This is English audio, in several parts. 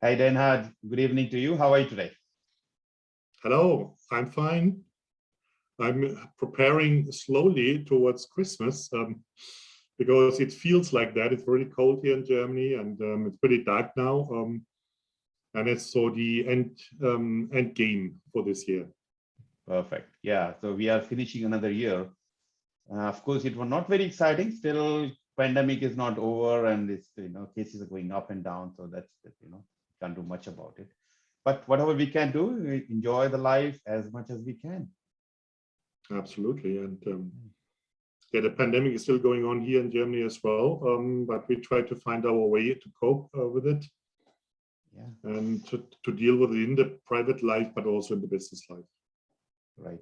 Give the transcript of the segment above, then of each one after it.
Hi, Reinhard. Good evening to you. How are you today? Hello, I'm fine. I'm preparing slowly towards Christmas because it feels like that. It's really cold here in Germany, and it's pretty dark now. And it's so the end game for this year. Perfect. Yeah. So we are finishing another year. Of course, it was not very exciting. Still, pandemic is not over, and it's cases are going up and down. So that's can't do much about it. But whatever we can do, we enjoy the life as much as we can. Absolutely, and yeah, the pandemic is still going on here in Germany as well. But we try to find our way to cope with it. Yeah. And to deal with it in the private life, but also in the business life. Right.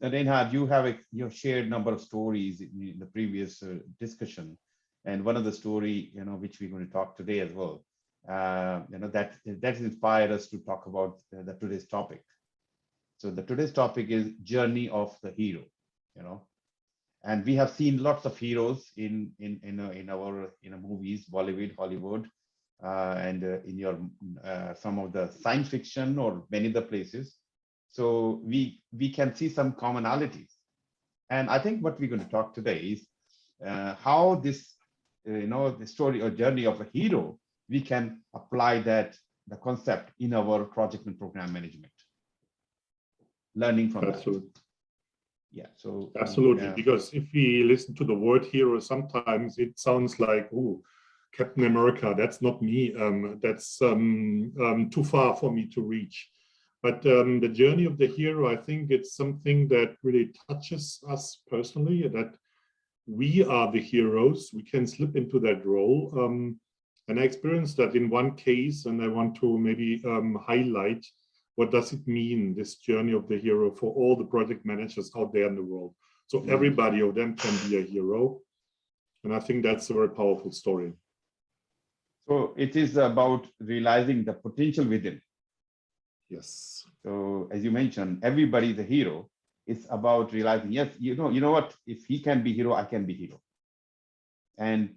Reinhard, you shared a number of stories in the previous discussion, and one of the story which we're going to talk today as well. That inspired us to talk about the today's topic. So the today's topic is journey of the hero. And we have seen lots of heroes in our movies, Bollywood, Hollywood, and in your some of the science fiction or many other places. So we can see some commonalities, and I think what we're going to talk today is how this the story or journey of a hero, we can apply the concept in our project and program management, learning from Absolutely. that. Yeah, so absolutely, because if we listen to the word hero, sometimes it sounds like, oh, Captain America, that's not me, that's too far for me to reach. But the journey of the hero, I think it's something that really touches us personally, that we are the heroes. We can slip into that role. And I experienced that in one case, and I want to maybe highlight what does it mean, this journey of the hero, for all the project managers out there in the world. So everybody of them can be a hero. And I think that's a very powerful story. So it is about realizing the potential within. Yes. So as you mentioned, everybody is a hero. It's about realizing, yes, you know what, if he can be hero, I can be hero. And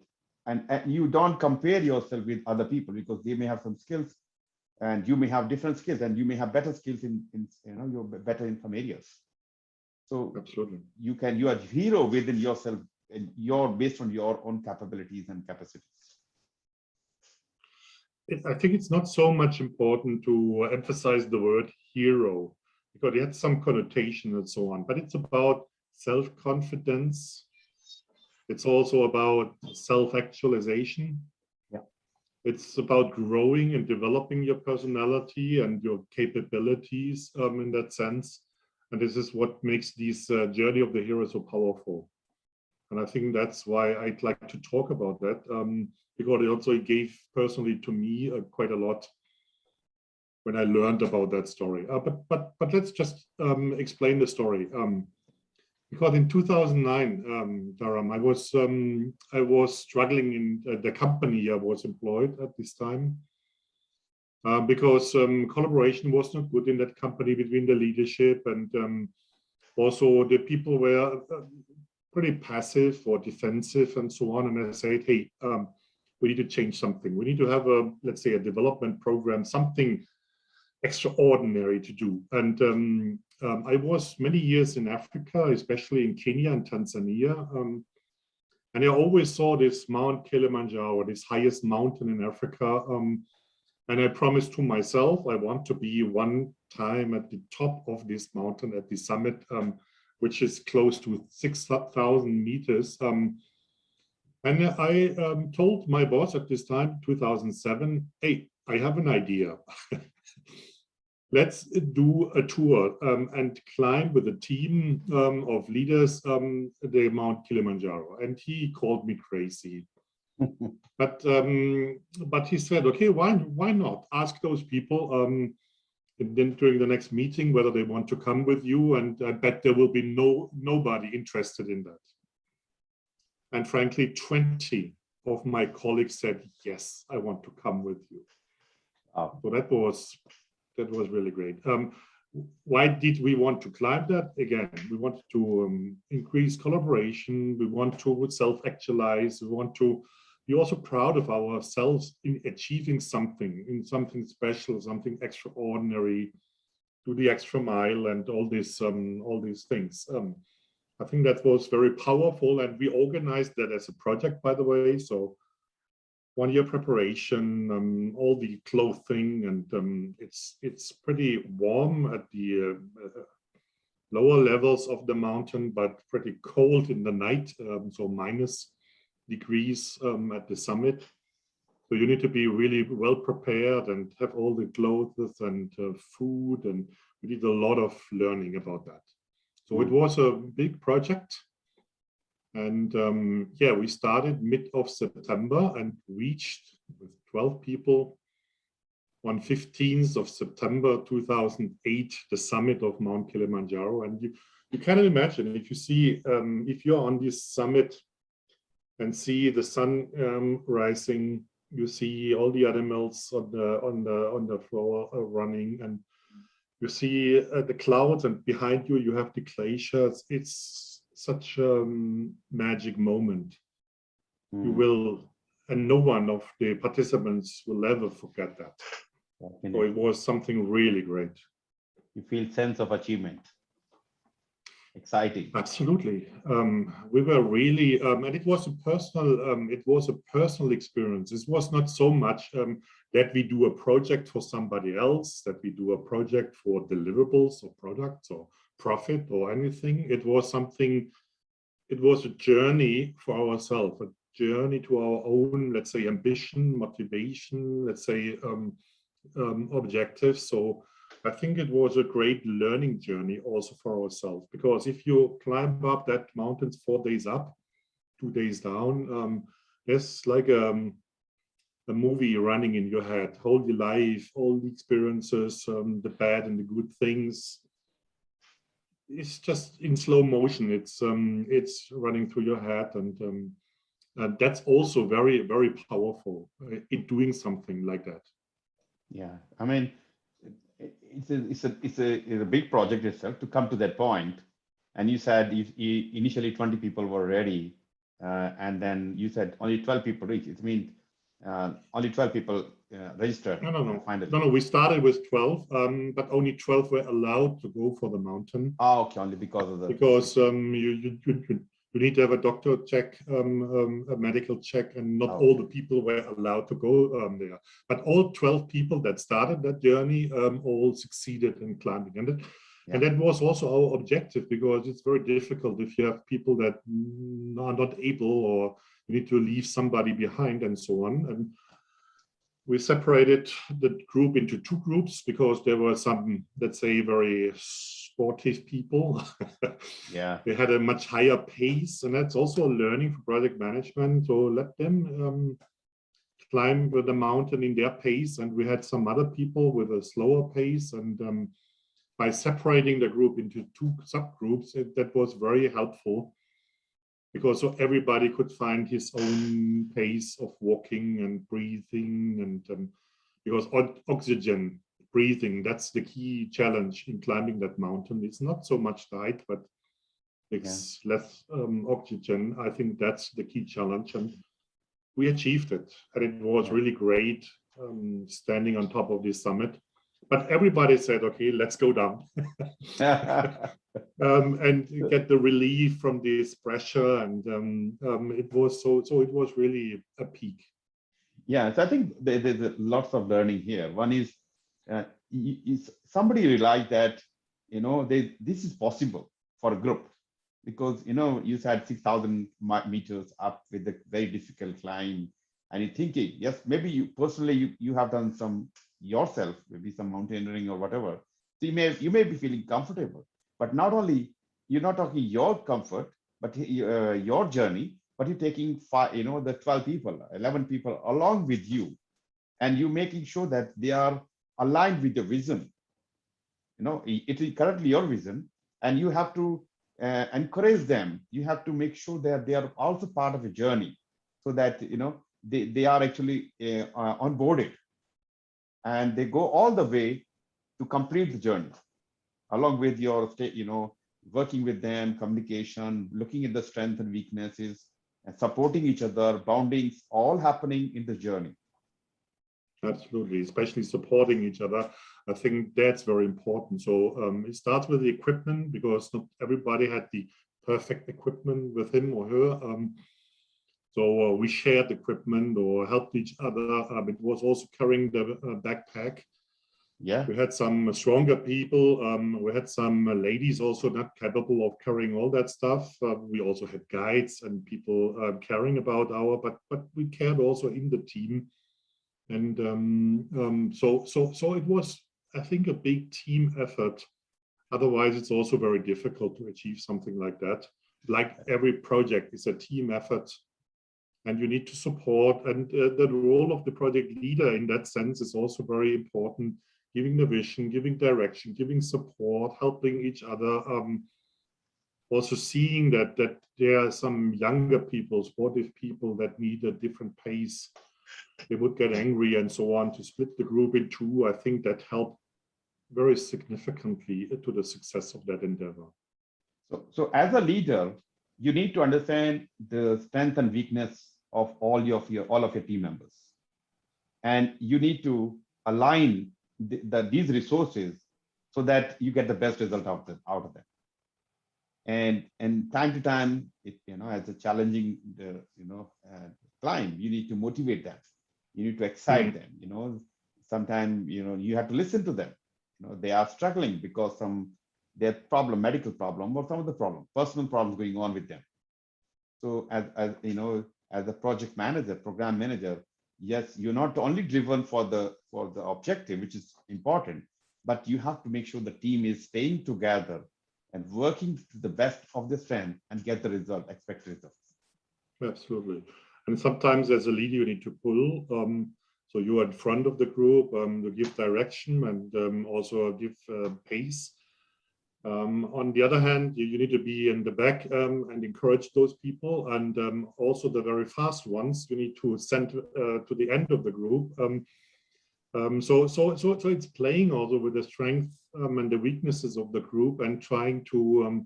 you don't compare yourself with other people because they may have some skills and you may have different skills and you may have better skills in you're better in some areas. So absolutely, you are a hero within yourself, and you're based on your own capabilities and capacities. I think it's not so much important to emphasize the word hero because it has some connotation and so on, but it's about self-confidence. It's also about self-actualization. Yeah. It's about growing and developing your personality and your capabilities in that sense. And this is what makes this journey of the hero so powerful. And I think that's why I'd like to talk about that. Because it also gave personally to me quite a lot when I learned about that story. But let's just explain the story. Because in 2009, Dharam, I was struggling in the company I was employed at this time because collaboration was not good in that company between the leadership, and also the people were pretty passive or defensive and so on. And I said, hey, we need to change something. We need to have let's say, a development program, something extraordinary to do. And I was many years in Africa, especially in Kenya and Tanzania. And I always saw this Mount Kilimanjaro, this highest mountain in Africa. And I promised to myself, I want to be one time at the top of this mountain, at the summit, which is close to 6,000 meters. And I told my boss at this time, 2007, hey, I have an idea. Let's do a tour and climb with a team of leaders the Mount Kilimanjaro. And he called me crazy. But he said, okay, why not? Ask those people and then during the next meeting whether they want to come with you. And I bet there will be nobody interested in that. And frankly, 20 of my colleagues said, yes, I want to come with you. So that was really great. Why did we want to climb that? Again, we wanted to increase collaboration. We want to self-actualize. We want to we're also proud of ourselves in achieving something, in something special, something extraordinary, do the extra mile and all these things. I think that was very powerful, and we organized that as a project, by the way. So 1 year preparation, all the clothing, and it's pretty warm at the lower levels of the mountain, but pretty cold in the night, so minus degrees at the summit. So you need to be really well prepared and have all the clothes and food, and we did a lot of learning about that. So it was a big project. And yeah, we started mid of September and reached with 12 people on 15th of September 2008, the summit of Mount Kilimanjaro. And you can imagine, if you see, if you're on this summit and see the sun rising, you see all the animals on the floor running, and you see the clouds, and behind you you have the glaciers. It's such a magic moment. You will, and no one of the participants will ever forget that. So it was something really great. You feel sense of achievement. Exciting. Absolutely. We were really, and it was a personal experience. It was not so much that we do a project for somebody else, that we do a project for deliverables or products or profit or anything. It was something, it was a journey for ourselves, a journey to our own, let's say, ambition, motivation, let's say, objectives. So I think it was a great learning journey also for ourselves, because if you climb up that mountains 4 days up, 2 days down, there's like a movie running in your head, whole your life, all the experiences, the bad and the good things. It's just in slow motion. It's running through your head, and that's also very, very powerful in doing something like that. Yeah, I mean, it's a big project itself to come to that point. And you said initially 20 people were ready, and then you said only 12 people reached. It means only 12 people registered. No. Finally. No, we started with 12, but only 12 were allowed to go for the mountain. Oh, okay, only because of the... Because you need to have a doctor check, a medical check, and not all the people were allowed to go there. But all 12 people that started that journey all succeeded in climbing. And that was also our objective, because it's very difficult if you have people that are not able, or you need to leave somebody behind and so on. And we separated the group into 2 groups because there were some, let's say, very sportive people. Yeah, they had a much higher pace, and that's also a learning for project management. So let them climb the mountain in their pace, and we had some other people with a slower pace. And by separating the group into 2 subgroups, that was very helpful, because so everybody could find his own pace of walking and breathing, and because oxygen, breathing, that's the key challenge in climbing that mountain. It's not so much the height, but it's less oxygen. I think that's the key challenge, and we achieved it. And it was really great standing on top of this summit. But everybody said, okay, let's go down. And get the relief from this pressure, and it was it was really a peak. Yeah, so I think there's lots of learning here. One is somebody realized that this is possible for a group, because you said 6,000 meters up with a very difficult climb, and you're thinking, yes, maybe you personally you have done some yourself, maybe some mountaineering or whatever. So you may be feeling comfortable. But not only, you're not talking your comfort, but your journey, but you're taking the 12 people, 11 people along with you, and you're making sure that they are aligned with your vision. It is currently your vision, and you have to encourage them. You have to make sure that they are also part of a journey, so that they are actually onboarded, and they go all the way to complete the journey, along with your working with them, communication, looking at the strengths and weaknesses, and supporting each other, boundings, all happening in the journey. Absolutely, especially supporting each other. I think that's very important. So it starts with the equipment, because not everybody had the perfect equipment with him or her. So we shared equipment or helped each other. It was also carrying the backpack. Yeah. We had some stronger people. We had some ladies also not capable of carrying all that stuff. We also had guides and people caring about but we cared also in the team. And so it was, I think, a big team effort. Otherwise, it's also very difficult to achieve something like that. Like every project is a team effort, and you need to support. And the role of the project leader in that sense is also very important, giving the vision, giving direction, giving support, helping each other. Also seeing that there are some younger people, sportive people that need a different pace. They would get angry and so on. To split the group in two, I think that helped very significantly to the success of that endeavor. So as a leader, you need to understand the strength and weakness of all of your team members, and you need to align these resources so that you get the best result out of them. And time to time, as a challenging climb, you need to motivate them. You need to excite them. Sometimes you have to listen to them. They are struggling because their problem, medical problem, or some of the problem, personal problems going on with them. So as a project manager, program manager, yes, you're not only driven for the objective, which is important, but you have to make sure the team is staying together and working to the best of their strength and get the expected results. Absolutely. And sometimes as a leader, you need to pull. So you are in front of the group to give direction and also give pace. On the other hand, you need to be in the back and encourage those people. And also the very fast ones, you need to send to the end of the group. So it's playing also with the strength and the weaknesses of the group and trying to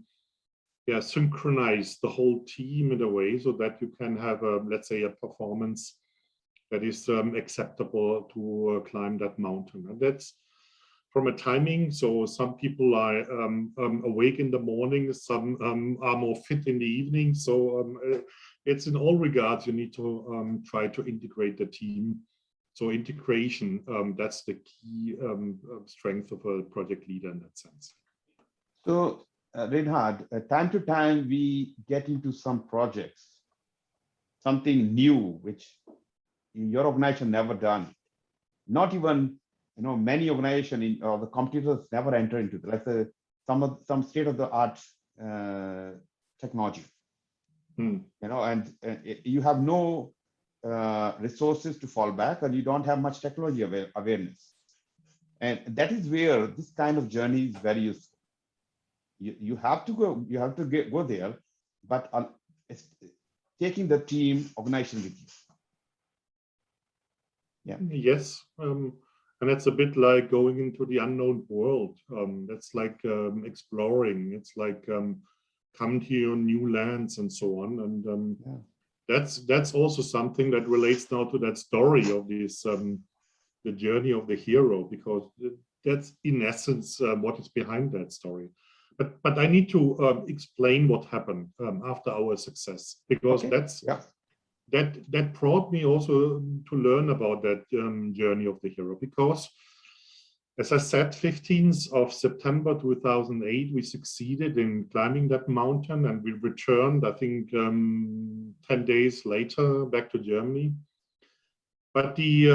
synchronize the whole team in a way so that you can have, let's say, a performance that is acceptable to climb that mountain. And that's from a timing. So some people are awake in the morning, some are more fit in the evening. So it's in all regards, you need to try to integrate the team. So integration, that's the key strength of a project leader in that sense. So Reinhard, time to time, we get into some projects, something new, which your organization never done. Not even, many organizations or the competitors never enter into it. Let's say some state-of-the-art technology, and you have no resources to fall back, and you don't have much technology awareness. And that is where this kind of journey is very useful. You have to go there, but taking the team organization with you. Yeah. Yes, and it's a bit like going into the unknown world. That's like exploring. It's like come to your new lands and so on. And that's also something that relates now to that story of this the journey of the hero, because that's in essence what is behind that story. But I need to explain what happened after our success, because that brought me also to learn about that journey of the hero. Because, as I said, 15th of September 2008, we succeeded in climbing that mountain, and we returned, I think, 10 days later back to Germany. But the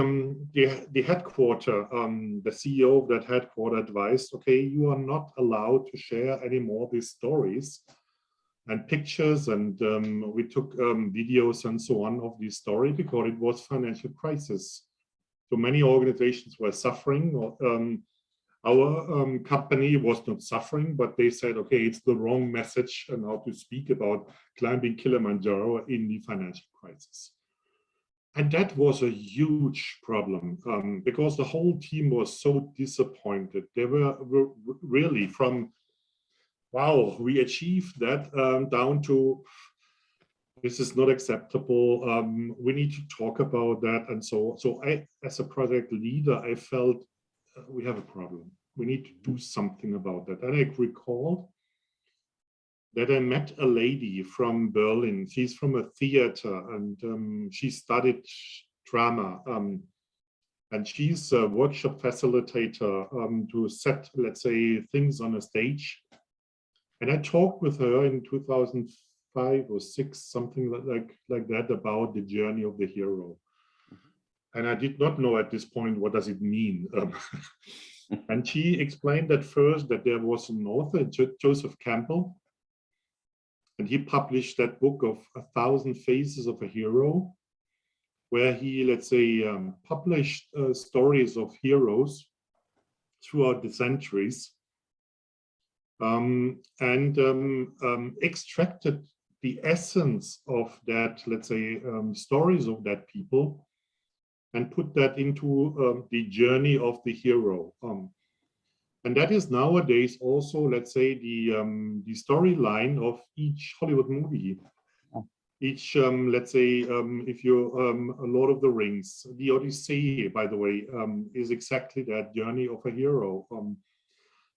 headquarter, the CEO of that headquarter advised, okay, you are not allowed to share any more these stories and pictures, and we took videos and so on of this story because it was financial crisis. So many organizations were suffering. Our company was not suffering, but they said, okay, it's the wrong message and how to speak about climbing Kilimanjaro in the financial crisis. And that was a huge problem because the whole team was so disappointed. They were really from, wow, we achieved that down to, this is not acceptable. We need to talk about that. And so I, as a project leader, I felt we have a problem. We need to do something about that. And I recall that I met a lady from Berlin. She's from a theater, and she studied drama. And she's a workshop facilitator to set, let's say, things on a stage. And I talked with her in 2005 or 6, something like that, about the journey of the hero. And I did not know at this point, what does it mean? And she explained at first that there was an author, Joseph Campbell, and he published that book of 1,000 Faces of a Hero, where he, let's say, published stories of heroes throughout the centuries, and extracted the essence of that, let's say, stories of that people, and put that into the journey of the hero. And that is nowadays also, let's say, the storyline of each Hollywood movie. Each, let's say, if you Lord of the Rings, the Odyssey, by the way, is exactly that journey of a hero.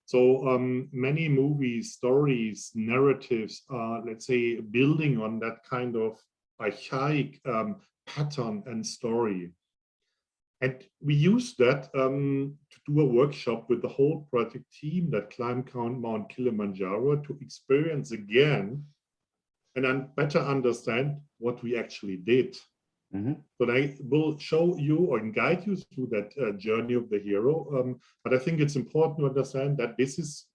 So many movies, stories, narratives are, let's say, building on that kind of archaic pattern and story. And we used that to do a workshop with the whole project team that climbed Mount Kilimanjaro to experience again and then better understand what we actually did. But I will show you or guide you through that journey of the hero. But I think it's important to understand that this is,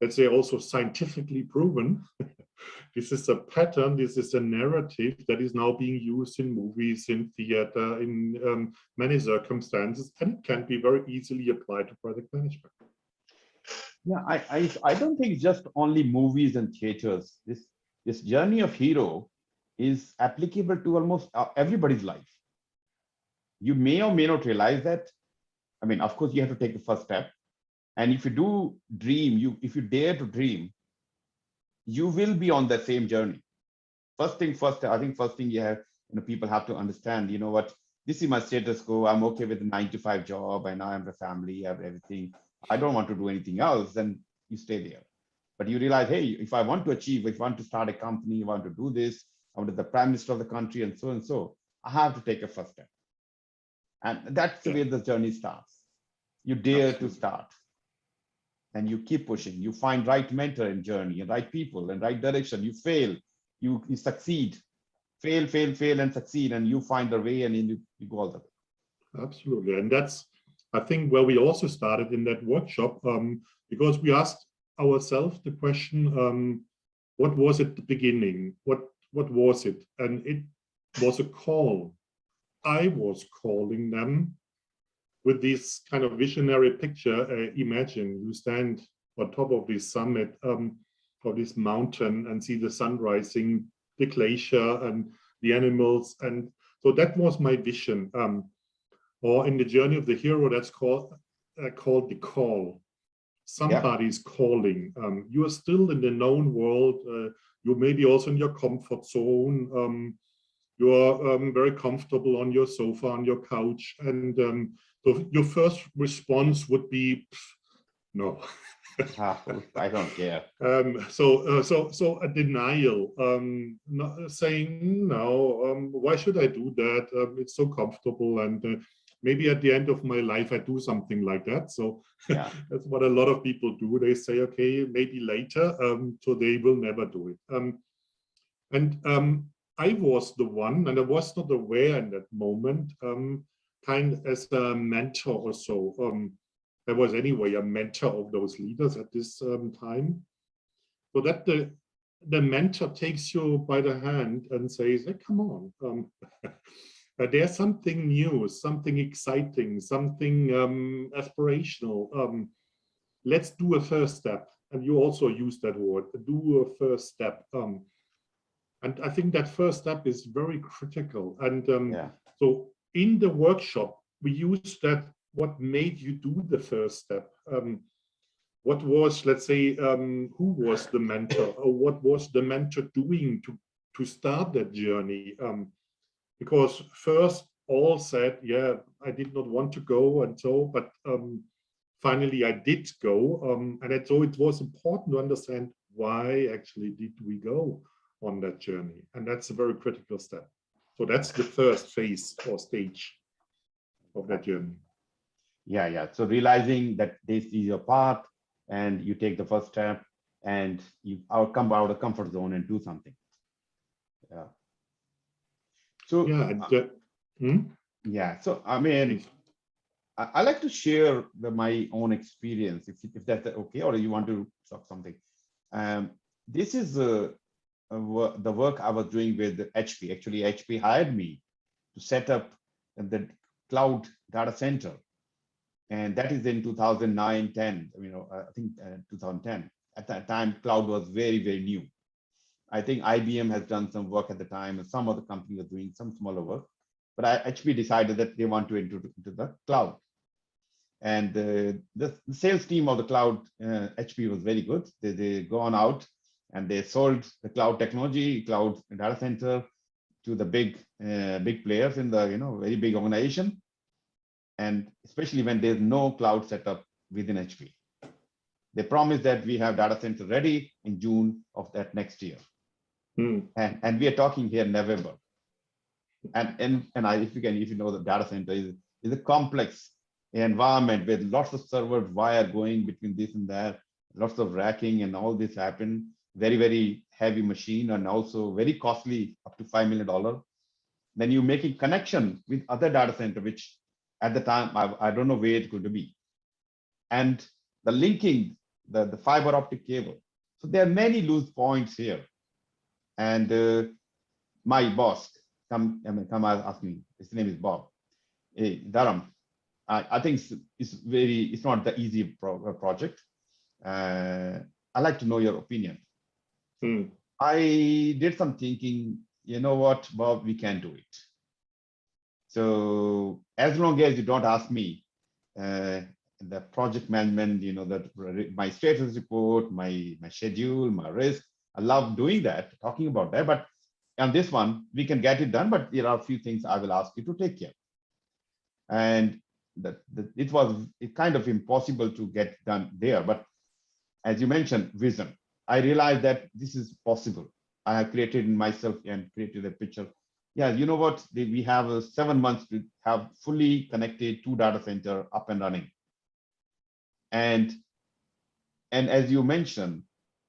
let's say, also scientifically proven. This is a pattern, this is a narrative that is now being used in movies, in theater, in many circumstances, and it can be very easily applied to project management. Yeah, I don't think it's just only movies and theaters. This journey of hero is applicable to almost everybody's life. You may or may not realize that. I mean, of course, you have to take the first step. And if you do dream, if you dare to dream, you will be on that same journey. First thing first, I think first thing people have to understand, you know what, this is my status quo. I'm okay with a 9-to-5 job, and I have a family, I have everything. I don't want to do anything else. Then you stay there. But you realize, hey, if I want to achieve, if I want to start a company, I want to do this, I want to be the prime minister of the country, and so, I have to take a first step. And that's the way the journey starts. You dare to start. And you keep pushing. You find right mentor in journey, and right people, and right direction. You fail, you succeed, fail, and succeed, and you find the way, and you go all the way. Absolutely, and that's, I think, where we also started in that workshop, because we asked ourselves the question, what was at the beginning? What was it? And it was a call. I was calling them with this kind of visionary picture. Imagine you stand on top of this summit of this mountain and see the sun rising, the glacier and the animals. And so that was my vision. Or in the journey of the hero, that's called the call. Somebody's calling. You are still in the known world. You may be also in your comfort zone. You are very comfortable on your sofa, on your couch, and so your first response would be, no. I don't care. So a denial, saying no. Why should I do that? It's so comfortable, and maybe at the end of my life I do something like that. So yeah. That's what a lot of people do. They say, okay, maybe later. So they will never do it. I was the one, and I was not aware in that moment, kind of as a mentor or so. I was anyway a mentor of those leaders at this time. So that the mentor takes you by the hand and says, hey, come on. There's something new, something exciting, something aspirational. Let's do a first step. And you also use that word, do a first step. And I think that first step is very critical. And so in the workshop, we used that, what made you do the first step? What was, let's say, who was the mentor, or what was the mentor doing to to start that journey? Because first all said, yeah, I did not want to go, and so, but finally I did go, and so it was important to understand why actually did we go on that journey, and that's a very critical step. So that's the first phase or stage of that journey. Yeah. So realizing that this is your path, and you take the first step, and you come out of the comfort zone and do something. Yeah. So yeah. So I mean, I like to share my own experience, if that's okay, or you want to talk something. This is the work I was doing with HP. Actually, HP hired me to set up the cloud data center, and that is in 2009-10. I think 2010. At that time, cloud was very, very new. I think IBM has done some work at the time, and some other companies are doing some smaller work. But HP decided that they want to enter into the cloud. And the sales team of the cloud, HP, was very good. They gone out and they sold the cloud technology, cloud data center, to the big players in the very big organization. And especially when there's no cloud setup within HP. They promised that we have data center ready in June of that next year. And we are talking here November. And if you know, the data center is a complex environment with lots of servers wire going between this and that, lots of racking and all this happen. Very, very heavy machine, and also very costly, up to $5 million. Then you making connection with other data center, which at the time I don't know where it could be, and the linking the fiber optic cable. So there are many loose points here. And my boss come ask me. His name is Bob. Hey, Dharam, I think it's not the easy project. I'd like to know your opinion. I did some thinking. You know what, Bob, we can do it. So as long as you don't ask me the project management, that my status report, my schedule, my risk, I love doing that, talking about that. But on this one, we can get it done. But there are a few things I will ask you to take care. And it kind of impossible to get done there. But as you mentioned, vision. I realized that this is possible. I have created in myself and created a picture. Yeah, you know what? We have 7 months to have fully connected 2 data center up and running. And as you mentioned,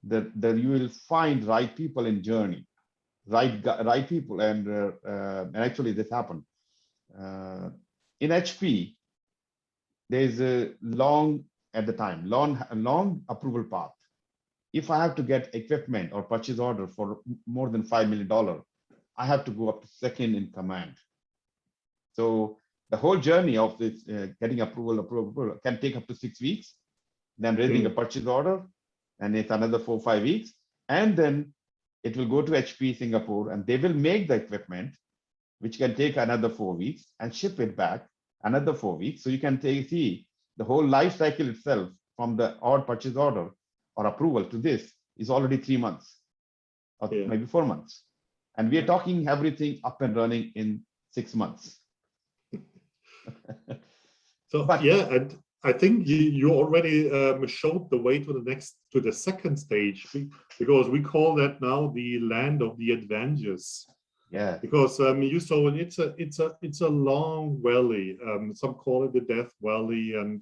that you will find right people in journey, right people, and actually this happened in HP. There's a long approval path. If I have to get equipment or purchase order for more than $5 million, I have to go up to second in command. So the whole journey of this getting approval can take up to 6 weeks. Then raising a purchase order, and it's another 4 or 5 weeks, and then it will go to HP Singapore, and they will make the equipment, which can take another 4 weeks, and ship it back another 4 weeks. So you can see the whole life cycle itself from the purchase order or approval to this is already 3 months, or maybe 4 months, and we are talking everything up and running in 6 months. So and I think you already showed the way to the second stage, because we call that now the land of the adventures. Yeah. Because you saw it's a long valley. Some call it the death valley, and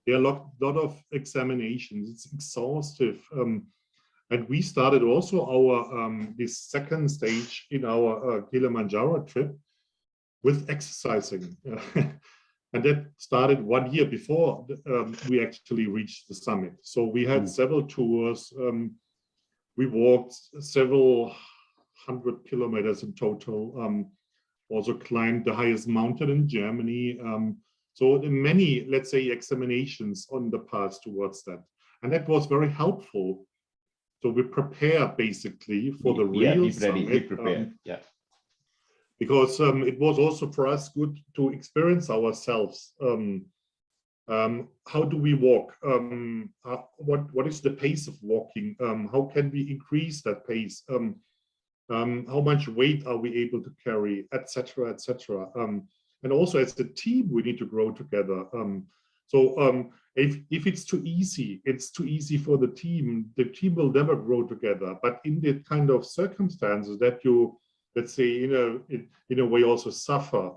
there are a lot of examinations. It's exhaustive. And we started also our this second stage in our Kilimanjaro trip with exercising. And that started 1 year before we actually reached the summit. So we had several tours. We walked several 100 kilometers in total. Also climbed the highest mountain in Germany. So many, let's say, examinations on the path towards that. And that was very helpful. So we prepare basically for the real summit. Be prepared. Because it was also for us good to experience ourselves. How do we walk? What is the pace of walking? How can we increase that pace? How much weight are we able to carry, etc., etc. And also as a team, we need to grow together. If it's too easy for the team will never grow together. But in the kind of circumstances that you, let's say, in a way also suffer,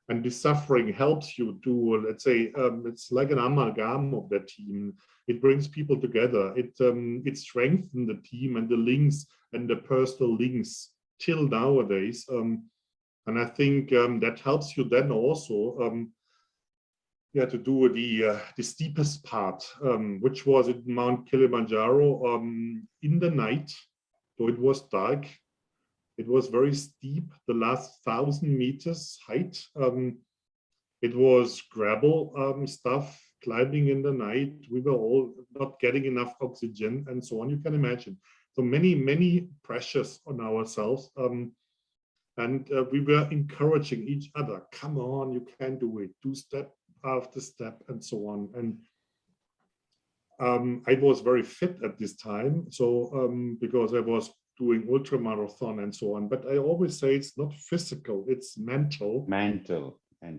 and this suffering helps you to, let's say, it's like an amalgam of that team. It brings people together. It strengthens the team and the links and the personal links till nowadays. And I think that helps you then also to do the steepest part, which was at Mount Kilimanjaro in the night. So it was dark. It was very steep, the last 1,000 meters height. It was gravel stuff, climbing in the night. We were all not getting enough oxygen and so on. You can imagine. So many pressures on ourselves. And we were encouraging each other. Come on, you can do it. Do step after step and so on. And I was very fit at this time. So because I was doing ultramarathon and so on. But I always say it's not physical, it's mental.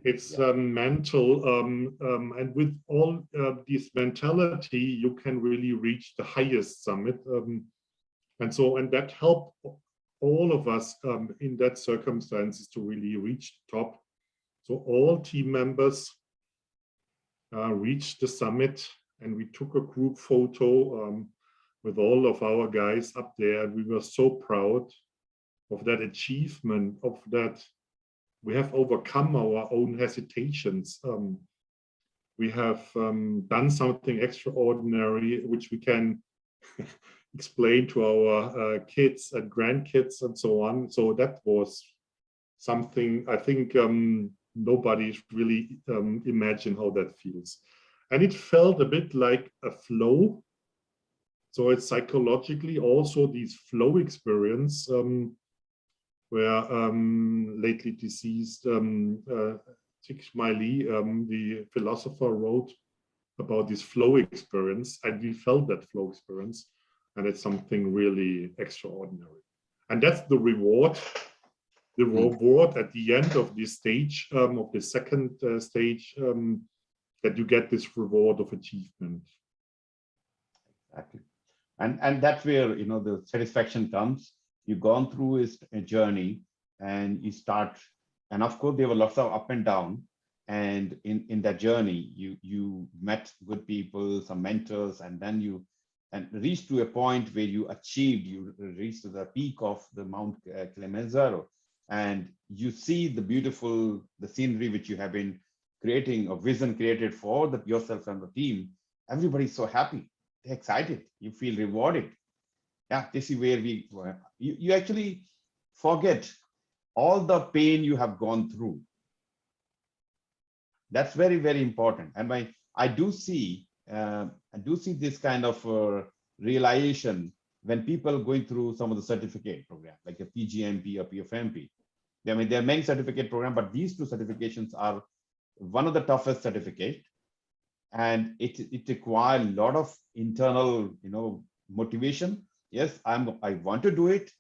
It's mental. And with all this mentality, you can really reach the highest summit. And that helped all of us in that circumstances to really reach the top. So all team members reached the summit, and we took a group photo with all of our guys up there. We were so proud of that achievement, of that we have overcome our own hesitations. We have done something extraordinary, which we can explain to our kids and grandkids and so on. So that was something I think nobody really imagine how that feels. And it felt a bit like a flow. So it's psychologically also these flow experience where lately deceased Csikszentmihalyi, the philosopher, wrote about this flow experience, and we felt that flow experience, and it's something really extraordinary. And that's the reward. The reward at the end of this stage, of the second stage, that you get this reward of achievement. Exactly. And that's where, you know, the satisfaction comes. You've gone through a journey and you start, and of course there were lots of up and down. And in that journey, you met good people, some mentors, and then you reached to a point where you reached to the peak of the Mount Kilimanjaro, and you see the scenery which you have been creating, a vision created for yourself and the team. Everybody's so happy, they're excited, you feel rewarded. Yeah, this is where you actually forget all the pain you have gone through. That's very, very important. And I do see this kind of realization when people going through some of the certificate program, like a PgMP or PfMP. I mean, there are many certificate programs, but these two certifications are one of the toughest certificate, and it requires a lot of internal, you know, motivation. Yes, I want to do it,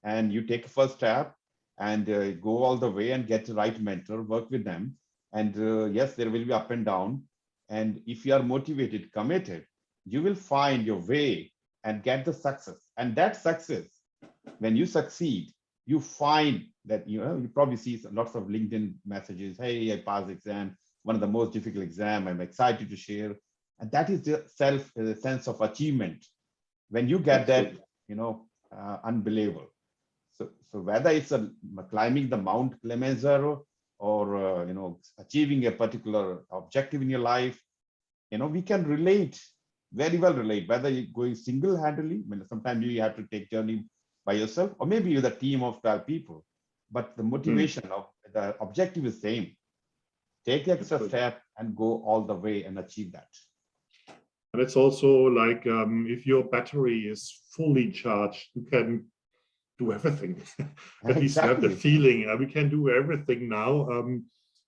and you take a first step and go all the way and get the right mentor, work with them. And yes, there will be up and down. And if you are motivated, committed, you will find your way and get the success. And that success, when you succeed, you find that, you know, you probably see lots of LinkedIn messages. Hey, I passed the exam, one of the most difficult exam. I'm excited to share. And that is the sense of achievement. When you get that, you know, unbelievable. So whether it's climbing the Mount Kilimanjaro, or you know, achieving a particular objective in your life, you know, we can relate, very well relate, whether you're going single-handedly. I mean, sometimes you have to take journey by yourself, or maybe with a team of 12 people, but the motivation of the objective is same. Take the extra step and go all the way and achieve that. And it's also like, if your battery is fully charged, you can do everything. At least you have the feeling we can do everything now.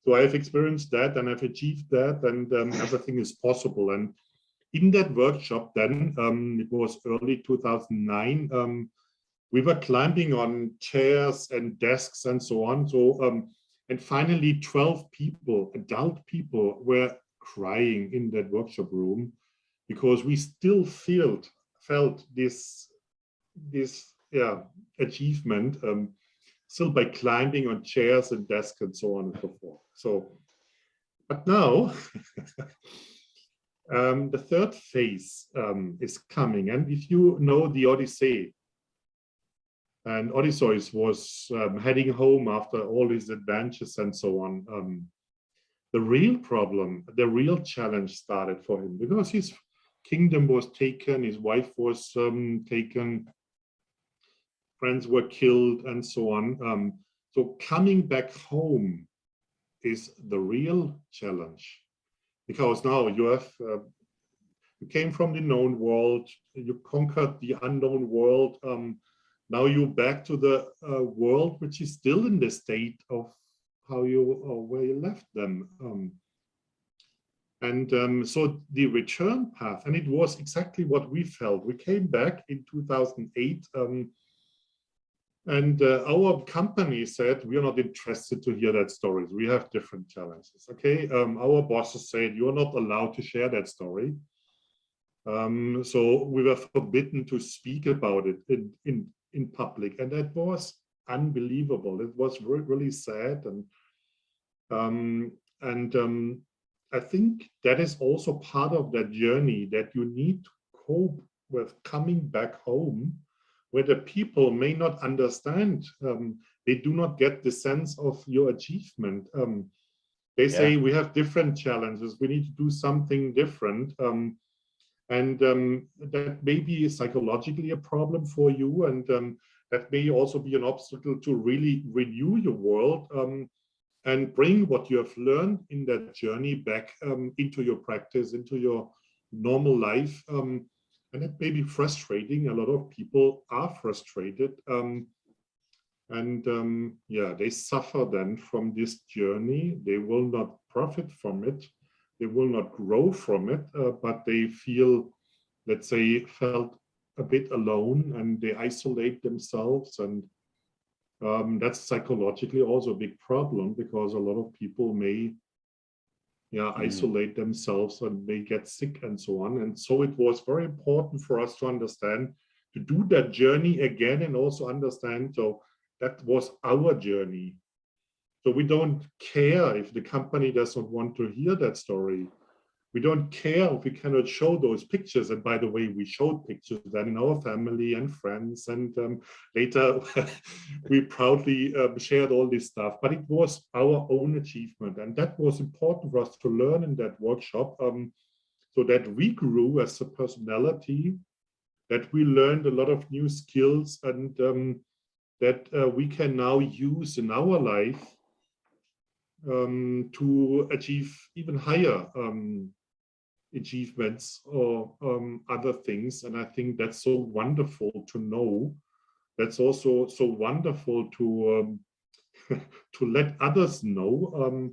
So I've experienced that, and I've achieved that, and everything is possible. And in that workshop then, it was early 2009, we were climbing on chairs and desks and so on. So, and finally 12 people, adult people, were crying in that workshop room because we still felt this achievement still by climbing on chairs and desks and so on and so forth. So, but now the third phase is coming. And if you know the Odyssey, and Odysseus was heading home after all his adventures and so on, the real problem, the real challenge started for him because his kingdom was taken, his wife was taken, friends were killed and so on. So coming back home is the real challenge, because now you have you came from the known world, you conquered the unknown world. Now you're back to the world which is still in the state of how you or where you left them. So the return path, and it was exactly what we felt. We came back in 2008. And our company said, we are not interested to hear that stories. We have different challenges. Okay, our bosses said, you're not allowed to share that story. So we were forbidden to speak about it in public. And that was unbelievable. It was really sad. And I think that is also part of that journey, that you need to cope with coming back home, where the people may not understand, they do not get the sense of your achievement. They say we have different challenges, we need to do something different. That may be psychologically a problem for you, and that may also be an obstacle to really renew your world and bring what you have learned in that journey back into your practice, into your normal life. And it may be frustrating. A lot of people are frustrated. They suffer then from this journey. They will not profit from it. They will not grow from it, but they feel, let's say, felt a bit alone, and they isolate themselves. And that's psychologically also a big problem, because a lot of people may isolate themselves and may get sick and so on. And so it was very important for us to understand, to do that journey again, and also understand, so that was our journey. So we don't care if the company doesn't want to hear that story. We don't care if we cannot show those pictures. And by the way, we showed pictures then in our family and friends. And later we proudly shared all this stuff. But it was our own achievement. And that was important for us to learn in that workshop, so that we grew as a personality, that we learned a lot of new skills, and that we can now use in our life to achieve even higher achievements or other things. And I think that's so wonderful to know. That's also so wonderful to to let others know,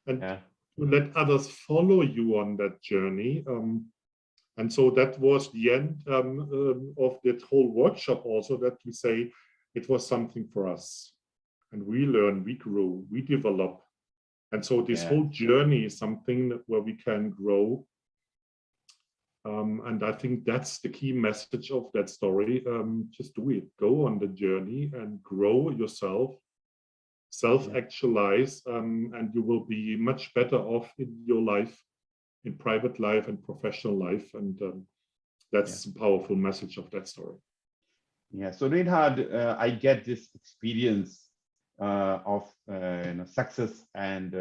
and to let others follow you on that journey. And so that was the end of that whole workshop also, that we say it was something for us. And we learn, we grow, we develop. And so this whole journey is something where we can grow. And I think that's the key message of that story. Just do it. Go on the journey and grow yourself, self-actualize, and you will be much better off in your life, in private life and professional life. And that's a powerful message of that story. Yeah. So Reinhard, I get this experience of success and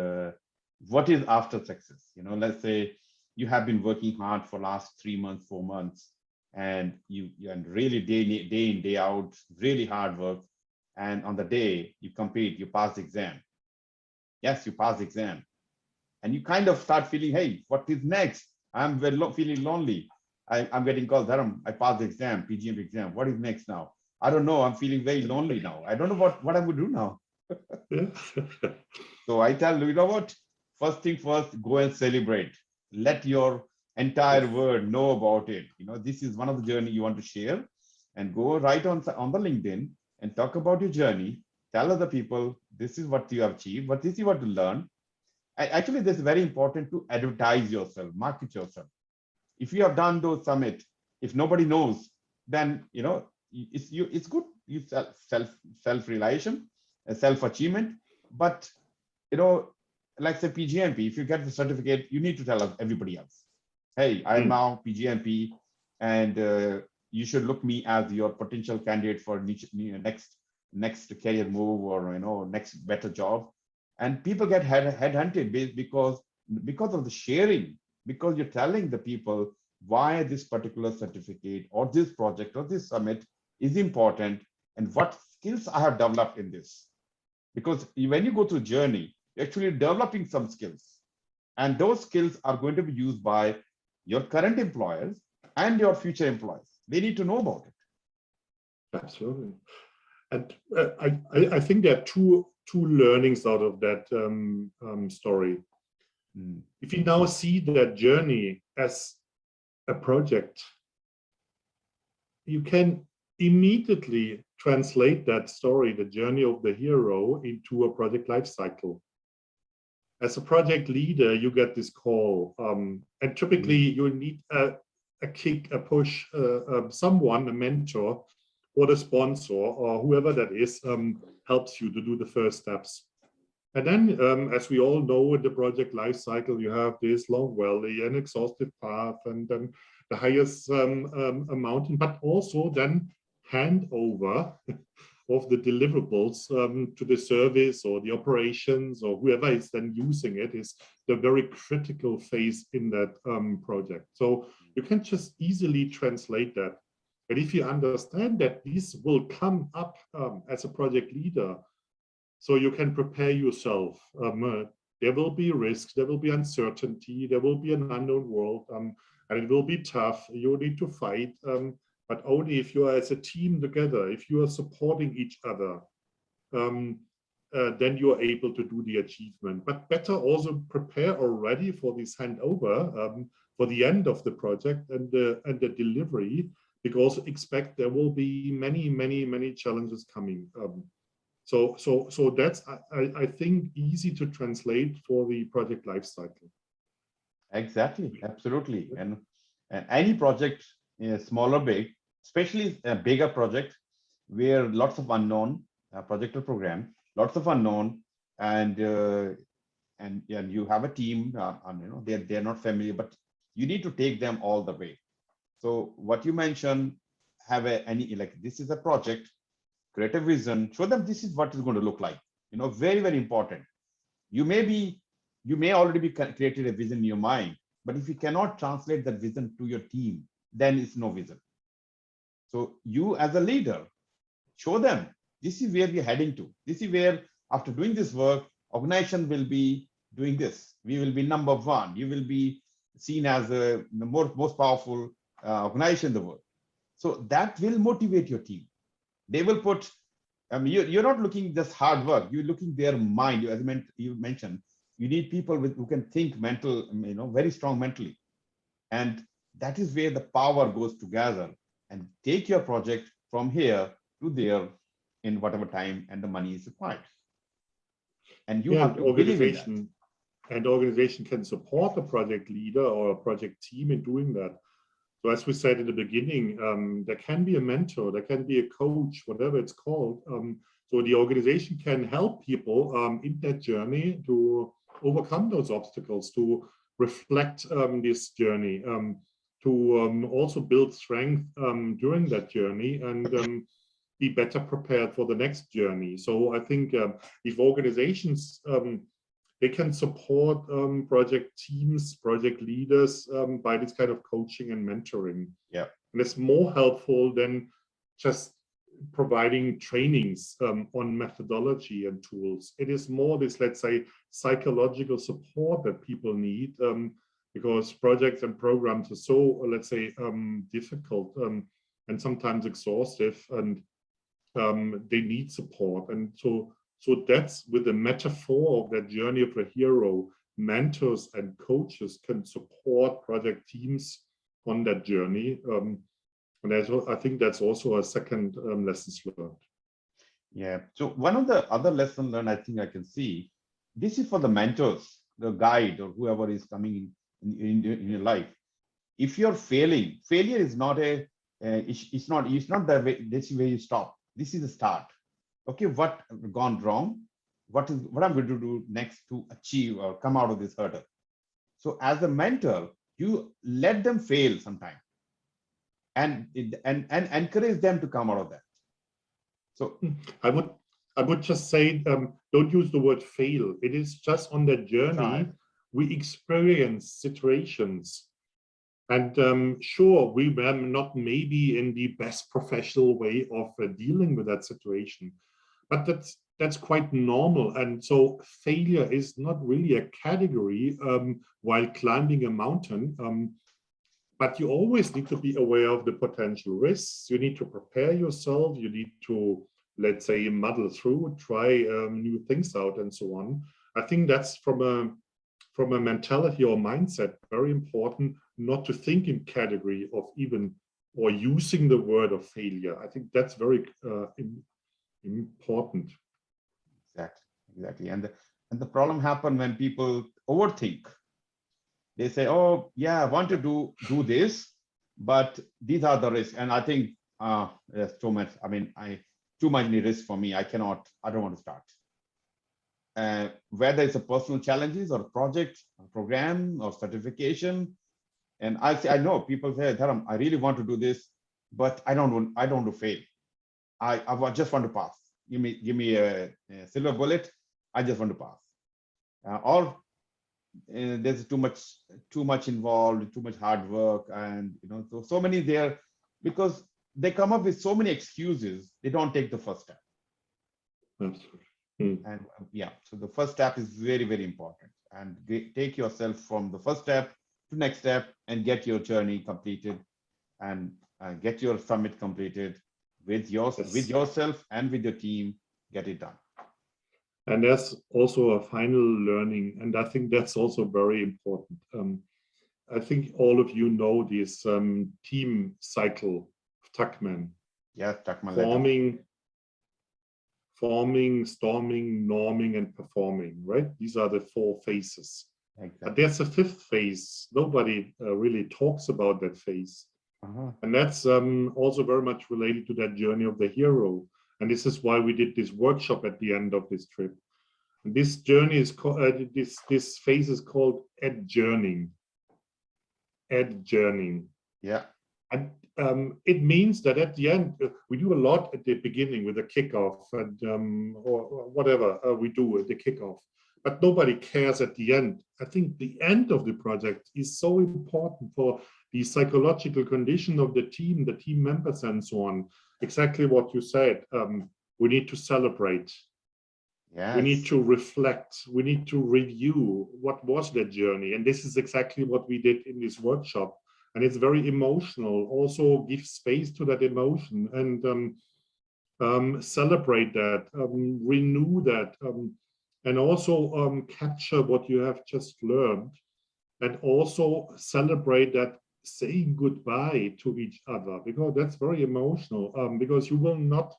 what is after success. Let's say you have been working hard for last 3 months, 4 months, and you really day in, day out, really hard work. And on the day you compete, you pass the exam. Yes, you pass the exam. And you kind of start feeling, hey, what is next? I'm feeling lonely. I'm getting called, Dharam, I passed the exam, PgMP exam. What is next now? I don't know. I'm feeling very lonely now. I don't know what I'm going to do now. So I tell you, what? First thing first, go and celebrate. Let your entire world know about it. This is one of the journey you want to share. and go right on the LinkedIn and talk about your journey. Tell other people, this is what you have achieved, but this is what you learn. Actually, this is very important to advertise yourself, market yourself. If you have done those summit, if nobody knows, then it's good. You self-realization, self-achievement. But like say PgMP, if you get the certificate, you need to tell everybody else, hey, I am now PgMP, and you should look me as your potential candidate for next career move, or next better job. And people get headhunted because of the sharing, because you're telling the people why this particular certificate or this project or this summit is important and what skills I have developed in this. Because when you go through journey, you're actually developing some skills, and those skills are going to be used by your current employers and your future employees. They need to know about it. Absolutely. And I think there are two learnings out of that story. If you now see that journey as a project, you can immediately translate that story, the journey of the hero, into a project life cycle. As a project leader, you get this call, and typically you need a kick, a push, someone, a mentor, or the sponsor, or whoever that is, helps you to do the first steps. And then, as we all know, in the project life cycle, you have this long valley, an exhaustive path, and then the highest mountain, but also then handover of the deliverables to the service or the operations or whoever is then using it is the very critical phase in that project. So you can just easily translate that. But if you understand that this will come up as a project leader, so you can prepare yourself. There will be risks, there will be uncertainty, there will be an unknown world, and it will be tough. You need to fight, but only if you are as a team together, if you are supporting each other, then you are able to do the achievement. But better also prepare already for this handover, for the end of the project and the delivery, because expect there will be many challenges coming. So that's, I think, easy to translate for the project life cycle. Exactly, absolutely. And any project, small or big, especially a bigger project where lots of unknown, project or program, lots of unknown, and you have a team, they're not familiar, but you need to take them all the way. So what you mentioned, this is a project, create a vision, show them this is what it's going to look like. Very important. You may already be created a vision in your mind, but if you cannot translate that vision to your team, then it's no vision. So you as a leader, show them this is where we're heading to. This is where, after doing this work, organization will be doing this. We will be number one. You will be seen as the most powerful organization in the world. So that will motivate your team. They will put, you're not looking just hard work, you're looking their mind. As you mentioned, you need people who can think very strong mentally. And that is where the power goes together and take your project from here to there in whatever time and the money is required. And you have to believe in that. And organization can support a project leader or a project team in doing that. So as we said in the beginning, there can be a mentor, there can be a coach, whatever it's called. So the organization can help people in that journey to overcome those obstacles, to reflect this journey, to also build strength during that journey and be better prepared for the next journey. So I think if organizations they can support project teams, project leaders by this kind of coaching and mentoring. Yeah, and it's more helpful than just providing trainings on methodology and tools. It is more this, let's say, psychological support that people need because projects and programs are so, let's say, difficult and sometimes exhaustive, and they need support. And so that's with the metaphor of that journey of a hero, mentors and coaches can support project teams on that journey. And I think that's also a second lessons learned. Yeah. So one of the other lessons learned, I think I can see, this is for the mentors, the guide, or whoever is coming in your life. If you're failing, failure is not it's not the way, this is where you stop. This is the start. Okay, what gone wrong? What I'm going to do next to achieve or come out of this hurdle? So as a mentor, you let them fail sometime and encourage them to come out of that. So I would just say, don't use the word fail. It is just on the journey we experience situations. And sure, we were not maybe in the best professional way of dealing with that situation, but that's quite normal. And so failure is not really a category while climbing a mountain. But you always need to be aware of the potential risks. You need to prepare yourself. You need to, let's say, muddle through, try new things out, and so on. I think that's from a mentality or mindset very important, not to think in category of even or using the word of failure. I think that's very important. Exactly. And the problem happens when people overthink. They say, oh yeah, I want to do this, but these are the risks. And I think there's too much, too many risks for me. I don't want to start. Whether it's a personal challenges or project, or program, or certification. And I know people say, Dharam, I really want to do this, but I don't want to fail. I just want to pass. Give me a silver bullet. I just want to pass. Or there's too much involved, too much hard work, and so many there, because they come up with so many excuses. They don't take the first step. And yeah, so the first step is very, very important. And take yourself from the first step to next step and get your journey completed, and get your summit completed with yourself and with your team. Get it done. And there's also a final learning, and I think that's also very important. I think all of you know this team cycle of Tuckman. Yes, Tuckman. Forming, storming, norming, and performing, right? These are the 4 phases. Exactly. But there's a 5th phase. Nobody really talks about that phase. And that's also very much related to that journey of the hero. And this is why we did this workshop at the end of this trip. And this journey is called, this phase is called Adjourning. Adjourning. Yeah. And it means that at the end, we do a lot at the beginning with the kickoff and or whatever we do at the kickoff, but nobody cares at the end. I think the end of the project is so important for the psychological condition of the team members, and so on. Exactly what you said. We need to celebrate. Yes. We need to reflect. We need to review what was that journey. And this is exactly what we did in this workshop. And it's very emotional. Also give space to that emotion and celebrate that, renew that, and also capture what you have just learned, and also celebrate that saying goodbye to each other, because that's very emotional, because you will not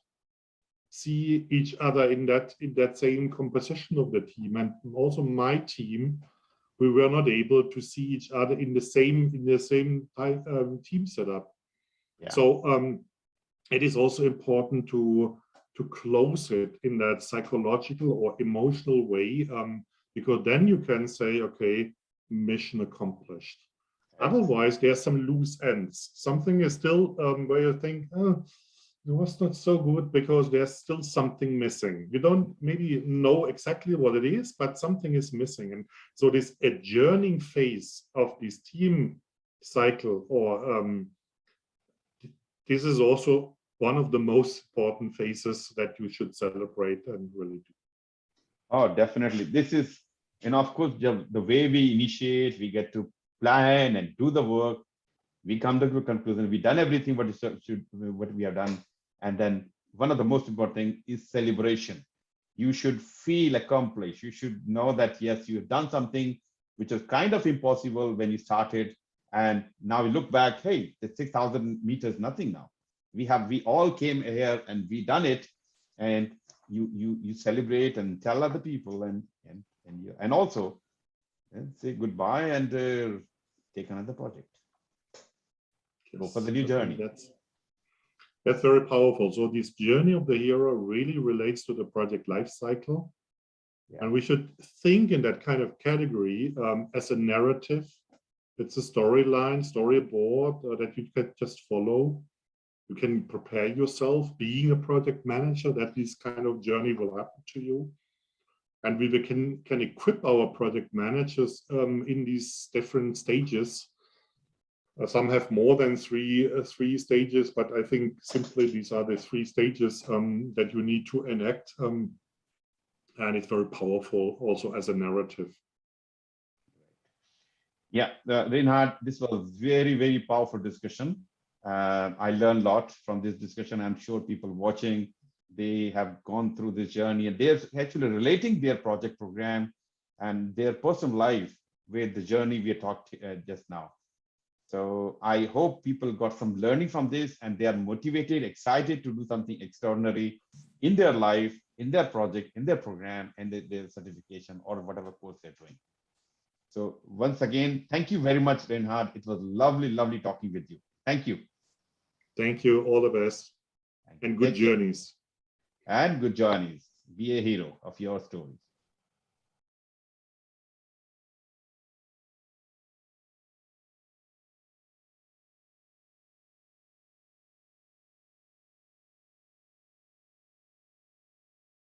see each other in that same composition of the team. And also my team, we were not able to see each other in the same team setup. Yeah. So it is also important to close it in that psychological or emotional way, because then you can say, okay, mission accomplished. Otherwise, there's some loose ends. Something is still where you think, oh, it was not so good because there's still something missing. You don't maybe know exactly what it is, but something is missing. And so this adjourning phase of this team cycle, or this is also one of the most important phases that you should celebrate and really do. Oh, definitely. This is, and of course, the way we initiate, we get to plan and do the work. We come to the conclusion. We've done everything what we have done. And then one of the most important things is celebration. You should feel accomplished. You should know that, yes, you've done something which was kind of impossible when you started, And now we look back, hey, the 6,000 meters, nothing now. We all came here and we done it. And you celebrate and tell other people and also say goodbye and take another project. Go for the new journey. That's very powerful. So this journey of the hero really relates to the project life cycle. Yeah. And we should think in that kind of category as a narrative. It's a storyline, storyboard that you can just follow. You can prepare yourself being a project manager, that this kind of journey will happen to you. And we can equip our project managers in these different stages. Some have more than three stages, but I think simply these are the 3 stages that you need to enact. And it's very powerful also as a narrative. Yeah, Reinhard, this was very, very powerful discussion. I learned a lot from this discussion. I'm sure people watching, they have gone through this journey and they're actually relating their project program and their personal life with the journey we talked just now. So I hope people got some learning from this and they are motivated, excited to do something extraordinary in their life, in their project, in their program, and their certification or whatever course they're doing. So once again, thank you very much, Reinhard. It was lovely, lovely talking with you. Thank you. Thank you. All the best. And good journeys. And good journeys. Be a hero of your stories.